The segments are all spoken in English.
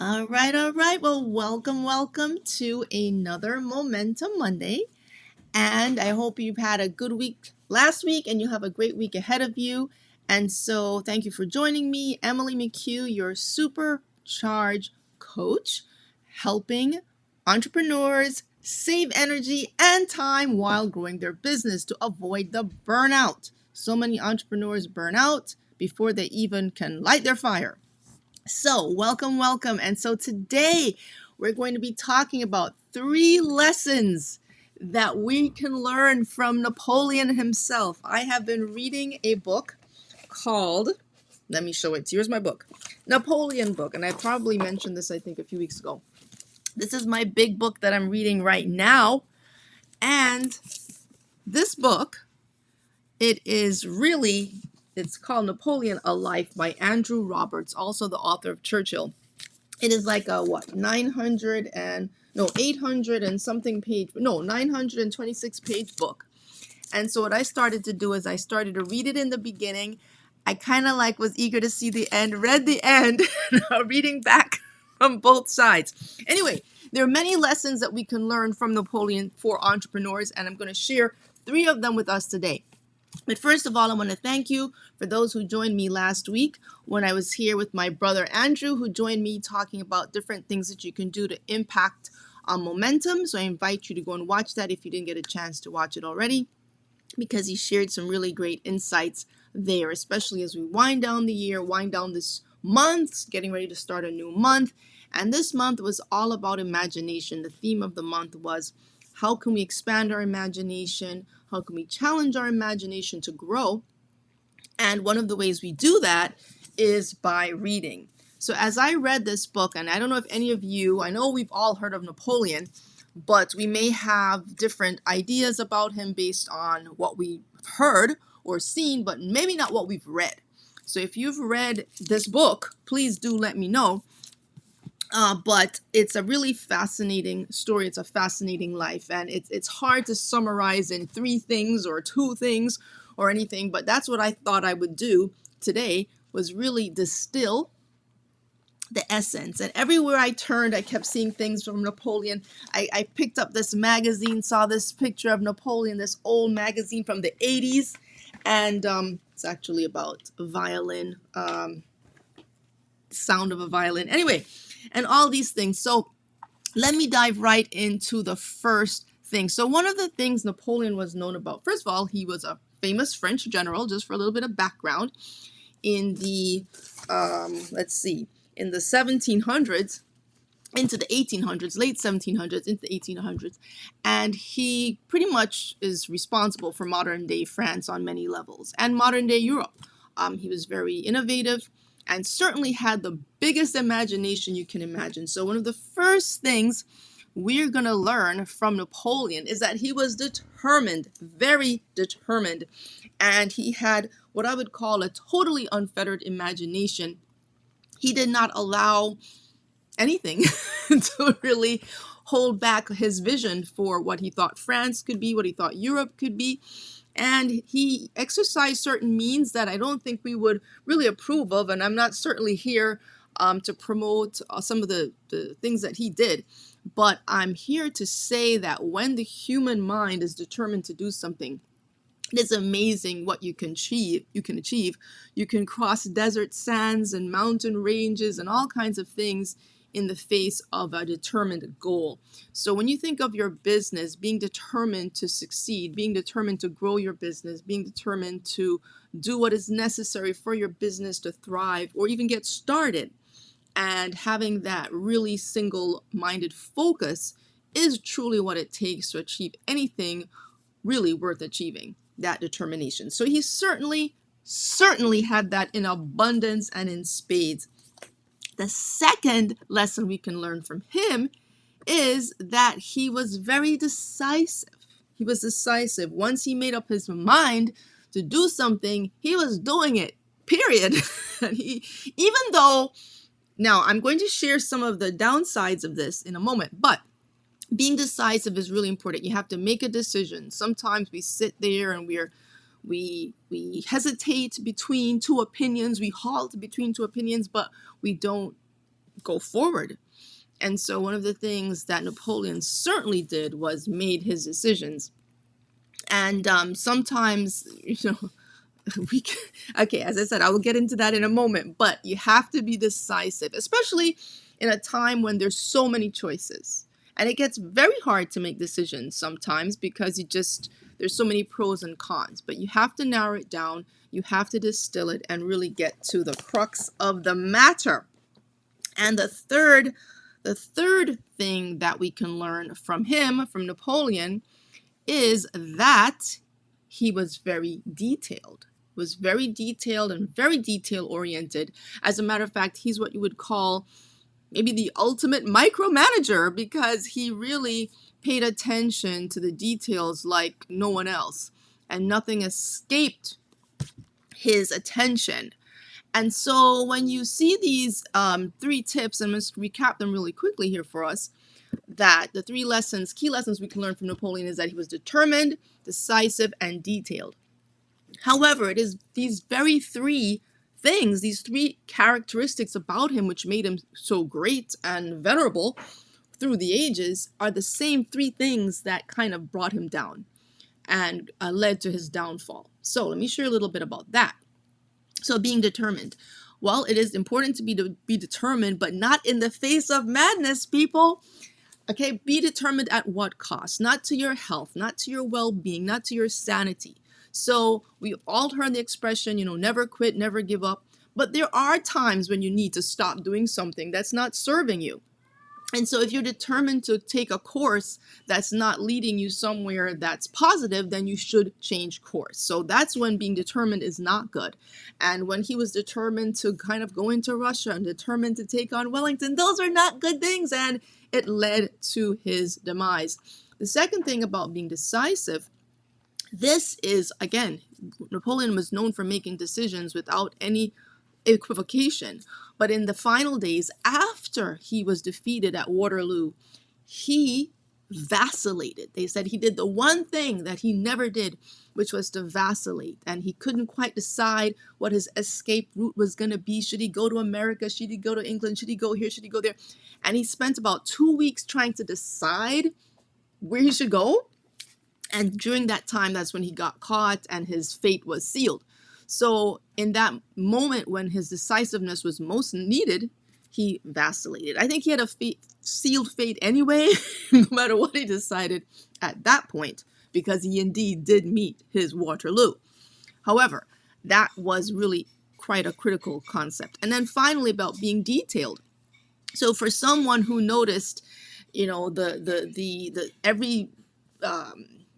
All right, all right. Well, welcome to another Momentum Monday. And I hope you've had a good week last week and you have a great week ahead of you. And so, thank you for joining me, Emily McHugh, your supercharged coach, helping entrepreneurs save energy and time while growing their business to avoid the burnout. So many entrepreneurs burn out before they even can light their fire. So, welcome. And so today we're going to be talking about 3 lessons that we can learn from Napoleon himself. I have been reading a book called, let me show it. Here's my book, Napoleon book. And I probably mentioned this, I think, a few weeks ago. This is my big book that I'm reading right now. And this book, it's called Napoleon, A Life by Andrew Roberts, also the author of Churchill. It is like a 800 and something page, 926 page book. And so what I started to do is I started to read it in the beginning. I kind of was eager to see the end, read the end, reading back from both sides. Anyway, there are many lessons that we can learn from Napoleon for entrepreneurs, and I'm going to share 3 of them with us today. But first of all, I want to thank you for those who joined me last week when I was here with my brother Andrew, who joined me talking about different things that you can do to impact momentum. So I invite you to go and watch that if you didn't get a chance to watch it already, because he shared some really great insights there, especially as we wind down the year, wind down this month, getting ready to start a new month. And this month was all about imagination. The theme of the month was, how can we expand our imagination? How can we challenge our imagination to grow? And one of the ways we do that is by reading. So as I read this book, and I don't know if any of you, I know we've all heard of Napoleon, but we may have different ideas about him based on what we've heard or seen, but maybe not what we've read. So if you've read this book, please do let me know. But it's a really fascinating story. It's a fascinating life, and it's hard to summarize in 3 things or 2 things or anything, but that's what I thought I would do today, was really distill the essence. And everywhere I turned, I kept seeing things from Napoleon. I picked up this magazine, saw this picture of Napoleon, this old magazine from the 80s, and it's actually about a violin, sound of a violin. Anyway, and all these things. So let me dive right into the first thing. So one of the things Napoleon was known about, first of all, he was a famous French general, just for a little bit of background, in the, in the 1700s into the 1800s, late 1700s into the 1800s. And he pretty much is responsible for modern day France on many levels and modern day Europe. He was very innovative and certainly had the biggest imagination you can imagine. So one of the first things we're going to learn from Napoleon is that he was determined, very determined, and he had what I would call a totally unfettered imagination. He did not allow anything to really hold back his vision for what he thought France could be, what he thought Europe could be. And he exercised certain means that I don't think we would really approve of. And I'm not certainly here to promote some of the things that he did. But I'm here to say that when the human mind is determined to do something, it is amazing what you can achieve. You can cross desert sands and mountain ranges and all kinds of things in the face of a determined goal. So when you think of your business, being determined to succeed, being determined to grow your business, being determined to do what is necessary for your business to thrive or even get started, and having that really single-minded focus is truly what it takes to achieve anything really worth achieving, that determination. So he certainly had that in abundance and in spades. The second lesson we can learn from him is that he was very decisive. He was decisive. Once he made up his mind to do something, he was doing it, period. Even though, now I'm going to share some of the downsides of this in a moment, but being decisive is really important. You have to make a decision. Sometimes we sit there and we hesitate between 2 opinions. We halt between 2 opinions, but we don't go forward. And so one of the things that Napoleon certainly did was made his decisions. And sometimes, we can, okay, as I said, I will get into that in a moment, but you have to be decisive, especially in a time when there's so many choices. And it gets very hard to make decisions sometimes because there's so many pros and cons, but you have to narrow it down. You have to distill it and really get to the crux of the matter. And the third thing that we can learn from him, from Napoleon, is that he was very detailed. Was very detailed and very detail oriented. As a matter of fact, he's what you would call maybe the ultimate micromanager, because he really paid attention to the details like no one else, and nothing escaped his attention. And so when you see these 3 tips, and let's recap them really quickly here for us, that the 3 key lessons we can learn from Napoleon is that he was determined, decisive, and detailed. However, it is these very 3 things, these 3 characteristics about him which made him so great and venerable through the ages, are the same 3 things that kind of brought him down and led to his downfall. So let me share a little bit about that. So being determined. Well, it is important to be determined, but not in the face of madness, people. Okay, be determined at what cost? Not to your health, not to your well-being, not to your sanity. So we've all heard the expression, never quit, never give up. But there are times when you need to stop doing something that's not serving you. And so if you're determined to take a course that's not leading you somewhere that's positive, then you should change course. So that's when being determined is not good. And when he was determined to kind of go into Russia and determined to take on Wellington, those are not good things. And it led to his demise. The second thing about being decisive, this is, again, Napoleon was known for making decisions without any equivocation. But in the final days, after he was defeated at Waterloo, he vacillated. They said he did the one thing that he never did, which was to vacillate. And he couldn't quite decide what his escape route was going to be. Should he go to America? Should he go to England? Should he go here? Should he go there? And he spent about 2 weeks trying to decide where he should go. And during that time, that's when he got caught and his fate was sealed. So in that moment when his decisiveness was most needed, he vacillated. I think he had a sealed fate anyway, no matter what he decided at that point, because he indeed did meet his Waterloo. However, that was really quite a critical concept. And then finally, about being detailed. So for someone who noticed, the every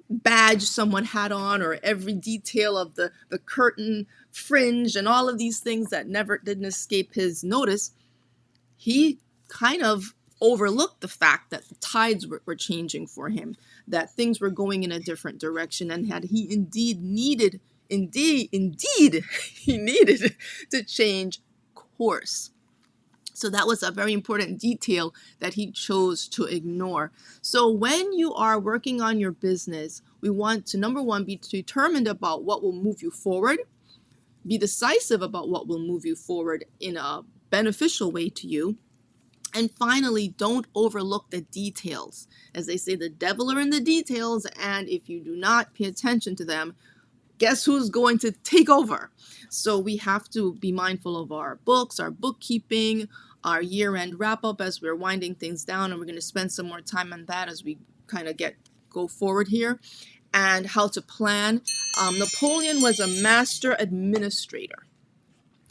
badge someone had on, or every detail of the curtain fringe and all of these things that never didn't escape his notice, he kind of overlooked the fact that the tides were changing for him, that things were going in a different direction, and had he indeed he needed to change course. So that was a very important detail that he chose to ignore. So when you are working on your business, we want to, number one, be determined about what will move you forward, be decisive about what will move you forward in a beneficial way to you. And finally, don't overlook the details. As they say, the devil are in the details, and if you do not pay attention to them, guess who's going to take over? So we have to be mindful of our books, our bookkeeping, our year-end wrap-up as we're winding things down, and we're going to spend some more time on that as we kind of go forward here, and how to plan. Napoleon was a master administrator.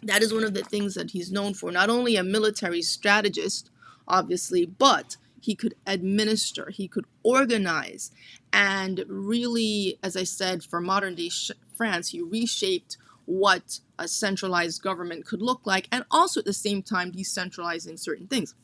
That is one of the things that he's known for. Not only a military strategist, obviously, but he could administer, he could organize, and really, as I said, for modern day France, he reshaped what a centralized government could look like, and also at the same time decentralizing certain things.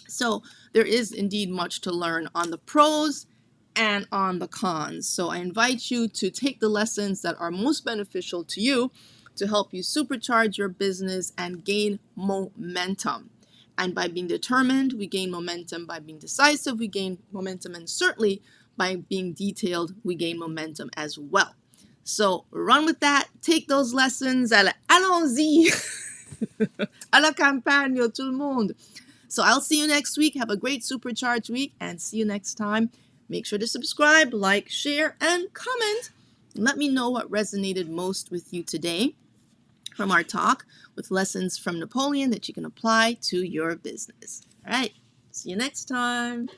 So there is indeed much to learn on the pros and on the cons. So I invite you to take the lessons that are most beneficial to you to help you supercharge your business and gain momentum. And by being determined, we gain momentum. By being decisive, we gain momentum. And certainly by being detailed, we gain momentum as well. So run with that. Take those lessons. Allons-y. À la campagne, tout le monde. So I'll see you next week. Have a great supercharged week, and see you next time. Make sure to subscribe, like, share, and comment. Let me know what resonated most with you today from our talk with lessons from Napoleon that you can apply to your business. All right. See you next time.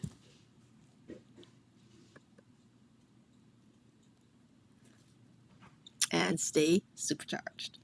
And stay supercharged.